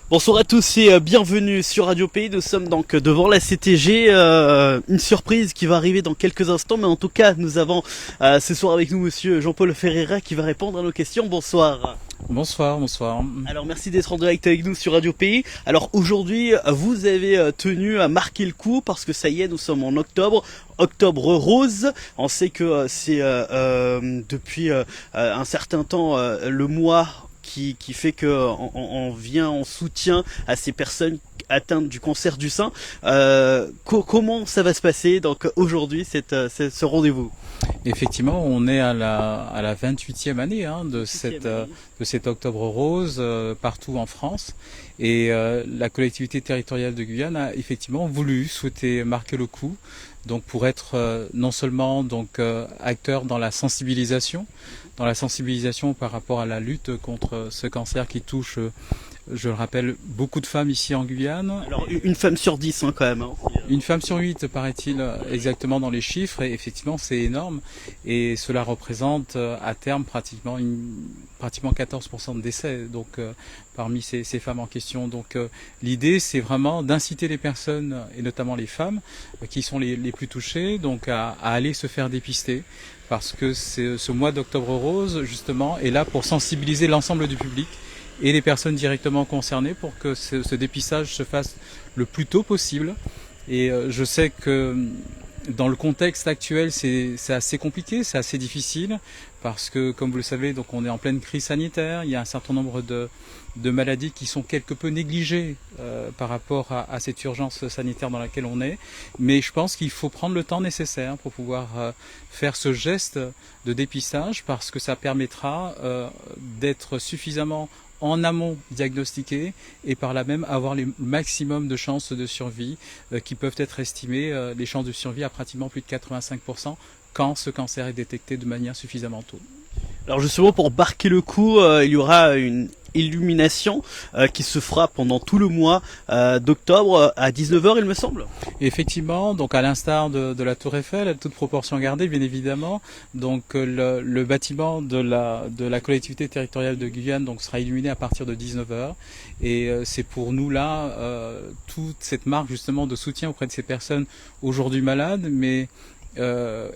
Bonsoir à tous et bienvenue sur Radio Pays. Nous sommes donc devant la CTG, une surprise qui va arriver dans quelques instants, mais en tout cas nous avons ce soir avec nous monsieur Jean-Paul Ferreira qui va répondre à nos questions. Bonsoir. Bonsoir, bonsoir. Alors merci d'être en direct avec nous sur Radio Pays. Alors aujourd'hui vous avez tenu à marquer le coup parce que ça y est, nous sommes en octobre. Octobre rose, on sait que c'est depuis un certain temps le mois qui fait que on vient en soutien à ces personnes atteintes du cancer du sein. Comment ça va se passer donc aujourd'hui ce rendez-vous? Effectivement, on est à la 28e année de cet Octobre Rose partout en France. Et la collectivité territoriale de Guyane a effectivement souhaité marquer le coup, donc pour être non seulement acteur dans la sensibilisation par rapport à la lutte contre ce cancer qui touche, je le rappelle, beaucoup de femmes ici en Guyane. Alors une femme sur 10 quand même. Une femme sur 8 paraît-il exactement dans les chiffres, et effectivement c'est énorme, et cela représente à terme pratiquement 14% de décès parmi ces femmes en question. Donc l'idée c'est vraiment d'inciter les personnes, et notamment les femmes qui sont les plus touchées, à aller se faire dépister, parce que ce mois d'Octobre Rose justement est là pour sensibiliser l'ensemble du public et les personnes directement concernées pour que ce dépistage se fasse le plus tôt possible. Et je sais que dans le contexte actuel, c'est assez compliqué, c'est assez difficile, parce que, comme vous le savez, on est en pleine crise sanitaire, il y a un certain nombre de maladies qui sont quelque peu négligées par rapport à cette urgence sanitaire dans laquelle on est. Mais je pense qu'il faut prendre le temps nécessaire pour pouvoir faire ce geste de dépistage, parce que ça permettra d'être suffisamment en amont diagnostiqué, et par là même avoir le maximum de chances de survie qui peuvent être estimées, les chances de survie à pratiquement plus de 85% quand ce cancer est détecté de manière suffisamment tôt. Alors justement, pour marquer le coup, il y aura une illumination qui se fera pendant tout le mois d'octobre à 19h il me semble. Effectivement, à l'instar de la Tour Eiffel, à toute proportion gardée bien évidemment, le bâtiment de la collectivité territoriale de Guyane sera illuminé à partir de 19h, et c'est pour nous là toute cette marque justement de soutien auprès de ces personnes aujourd'hui malades, mais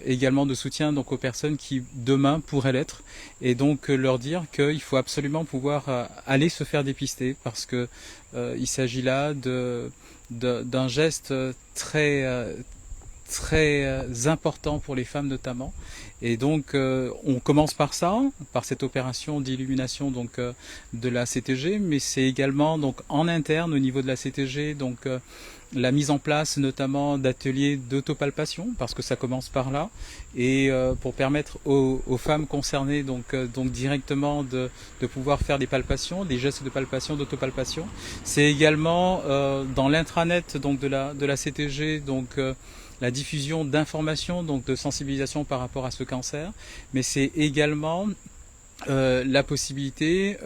également de soutien aux personnes qui demain pourraient l'être, et leur dire qu'il faut absolument pouvoir aller se faire dépister, parce que il s'agit là d'un geste très important pour les femmes notamment. Et on commence par cette opération d'illumination de la CTG, mais c'est également en interne au niveau de la CTG la mise en place notamment d'ateliers d'autopalpation, parce que ça commence par là, et pour permettre aux femmes concernées directement de pouvoir faire des palpations, des gestes de palpation, d'autopalpation. C'est également dans l'intranet de la CTG la diffusion d'informations, de sensibilisation par rapport à ce cancer, mais c'est également la possibilité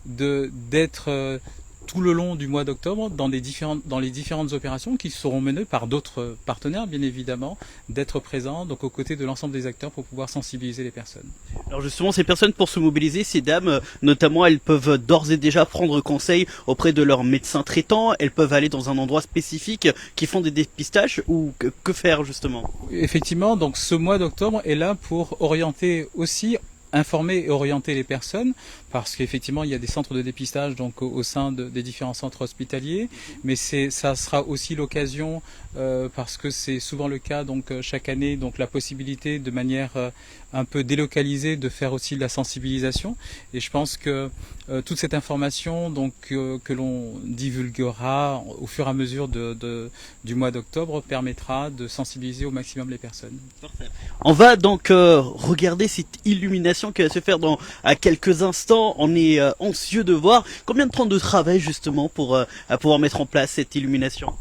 d'être tout le long du mois d'octobre dans les différentes opérations qui seront menées par d'autres partenaires bien évidemment, d'être présents aux côtés de l'ensemble des acteurs pour pouvoir sensibiliser les personnes. Alors justement, ces personnes, pour se mobiliser, ces dames notamment, elles peuvent d'ores et déjà prendre conseil auprès de leur médecin traitant, elles peuvent aller dans un endroit spécifique qui font des dépistages, ou que faire justement? Effectivement, ce mois d'octobre est là pour orienter aussi, informer et orienter les personnes, parce qu'effectivement il y a des centres de dépistage au sein des différents centres hospitaliers, mais ça sera aussi l'occasion, parce que c'est souvent le cas chaque année, la possibilité de manière un peu délocalisée de faire aussi de la sensibilisation, et je pense que toute cette information que l'on divulguera au fur et à mesure du mois d'octobre permettra de sensibiliser au maximum les personnes. On va regarder cette illumination qui va se faire à quelques instants. On est anxieux de voir combien de temps de travail justement pour pouvoir mettre en place cette illumination.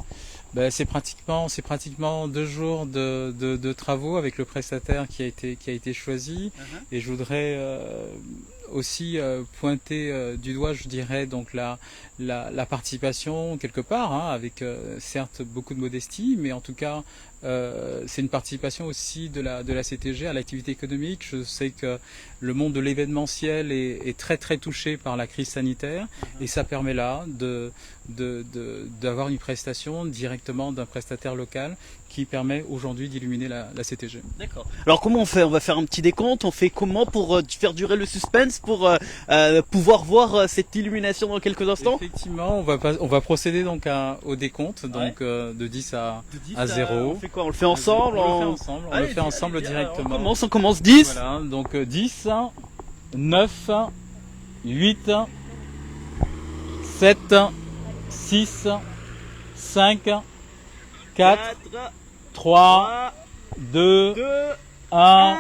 C'est pratiquement 2 jours de travaux avec le prestataire qui a été choisi. Et je voudrais aussi pointer du doigt, je dirais, donc la participation quelque part, hein, avec certes beaucoup de modestie, mais en tout cas c'est une participation aussi de la CTG à l'activité économique. Je sais que le monde de l'événementiel est très très touché par la crise sanitaire, et ça permet là d'avoir une prestation directement d'un prestataire local qui permet aujourd'hui d'illuminer la CTG. D'accord. Alors comment on fait? On va faire un petit décompte. On fait comment pour faire durer le suspense, pour pouvoir voir cette illumination dans quelques instants? Effectivement, on va procéder donc au décompte, donc de 10 à 0. On fait quoi? On le fait ensemble? On le fait ensemble directement. On commence 10. Voilà, donc 10, 9, 8, 7, 6, 5, 4, 3, 2, 1,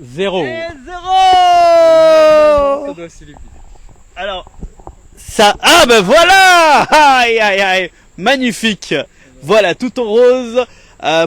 0. Et 0. Ça doit s'illuminer. Alors, ça... Ah ben voilà. Aïe aïe aïe. Magnifique. Voilà, tout en rose.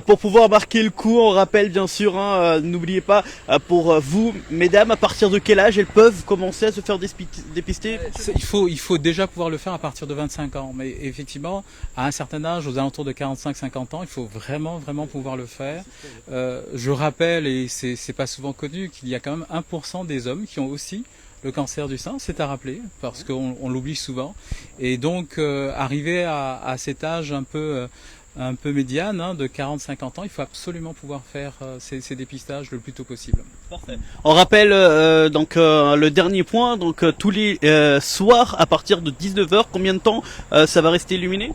Pour pouvoir marquer le coup, on rappelle bien sûr, hein, n'oubliez pas, pour vous, mesdames, à partir de quel âge elles peuvent commencer à se faire dépister? Il faut déjà pouvoir le faire à partir de 25 ans, mais effectivement, à un certain âge, aux alentours de 45-50 ans, il faut vraiment pouvoir le faire. Je rappelle, et c'est pas souvent connu, qu'il y a quand même 1% des hommes qui ont aussi le cancer du sein, c'est à rappeler, parce qu'on l'oublie souvent. Et donc, arriver à cet âge un peu médiane, hein, de 40-50 ans, il faut absolument pouvoir faire ces dépistages le plus tôt possible. Parfait. On rappelle donc le dernier point, donc tous les soirs à partir de 19h, combien de temps ça va rester illuminé?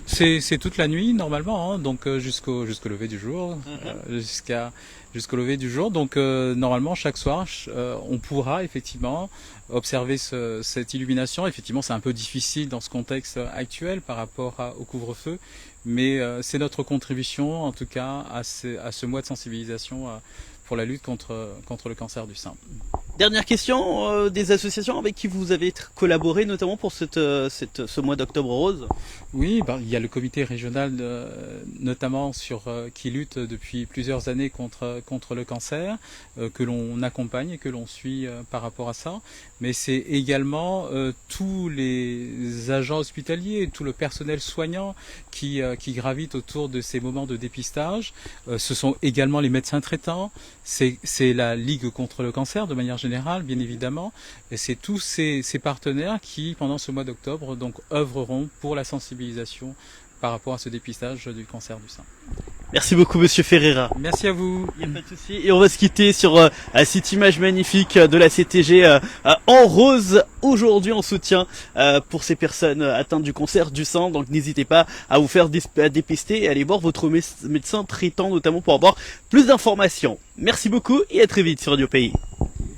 C'est toute la nuit normalement, hein, donc jusqu'au lever du jour, jusqu'au lever du jour. Donc normalement chaque soir, on pourra effectivement observer cette illumination. Effectivement, c'est un peu difficile dans ce contexte actuel par rapport au couvre-feu, mais c'est notre contribution en tout cas à ce mois de sensibilisation pour la lutte contre le cancer du sein. Dernière question, des associations avec qui vous avez collaboré notamment pour ce mois d'Octobre Rose? Oui, il y a le comité régional notamment qui lutte depuis plusieurs années contre le cancer, que l'on accompagne et que l'on suit par rapport à ça. Mais c'est également tous les agents hospitaliers, tout le personnel soignant qui gravite autour de ces moments de dépistage. Ce sont également les médecins traitants, c'est la Ligue contre le cancer de manière générale, bien évidemment, et c'est tous ces partenaires qui, pendant ce mois d'octobre, donc œuvreront pour la sensibilisation par rapport à ce dépistage du cancer du sein. Merci beaucoup Monsieur Ferreira. Merci à vous. Il n'y a pas de souci. Et on va se quitter sur cette image magnifique de la CTG en rose aujourd'hui en soutien pour ces personnes atteintes du cancer du sein. Donc n'hésitez pas à vous faire dépister et aller voir votre médecin traitant notamment pour avoir plus d'informations. Merci beaucoup et à très vite sur Radio Pays.